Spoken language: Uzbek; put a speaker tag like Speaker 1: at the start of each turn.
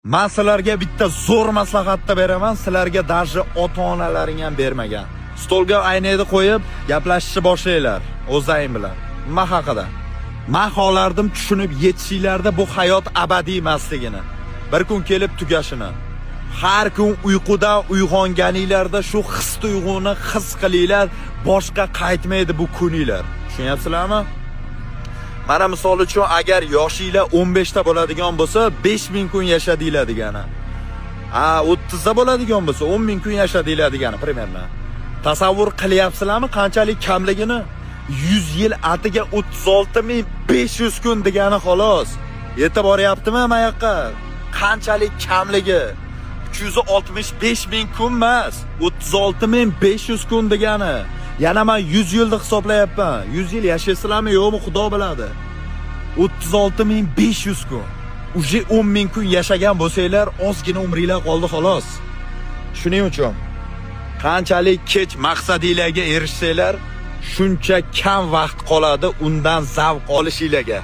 Speaker 1: Men sizlarga bitta zo'r maslahatni beraman, sizlarga darji ota-onalaring ham bermagan. Stolga aynayni qo'yib, gaplashishni boshlanglar o'zlaring bilan. Nima haqida? Men xohlardim tushunib yetishinglarda bu hayot abadiy emasligini, bir kun kelib tugashini. Har kun uyqudan uyg'onganinglarda shu his tuyg'uni his qilinglar, boshqa qaytmaydi bu kuninglar. Tushunyapsizlarmi? Mana misol uchun agar yoshinglar 15 ta bo'ladigan bo'lsa, 5000 kun yashadinglar degani. 30 ta bo'ladigan bo'lsa, 10000 kun yashadinglar degani primерно. Tasavvur qilyapsizlarmi qanchalik kamligini? 100 yil atiga 36500 kun degani xolos. Yetib boryaptimi mana yoqqa? Qanchalik kamligi? 365 kun emas, 36500 kun degani. Yana men 100 yilni hisoblayapman. 100 yil yashaysizlarmi yo'qmi Xudo biladi. 36500 kun. Uje 10000 kun yashagan bo'lsanglar, ozgina umringlar qoldi xolos. Shuning uchun qanchalik kech maqsadingizga erishsanglar, shuncha kam vaqt qoladi undan zavq olishingizga.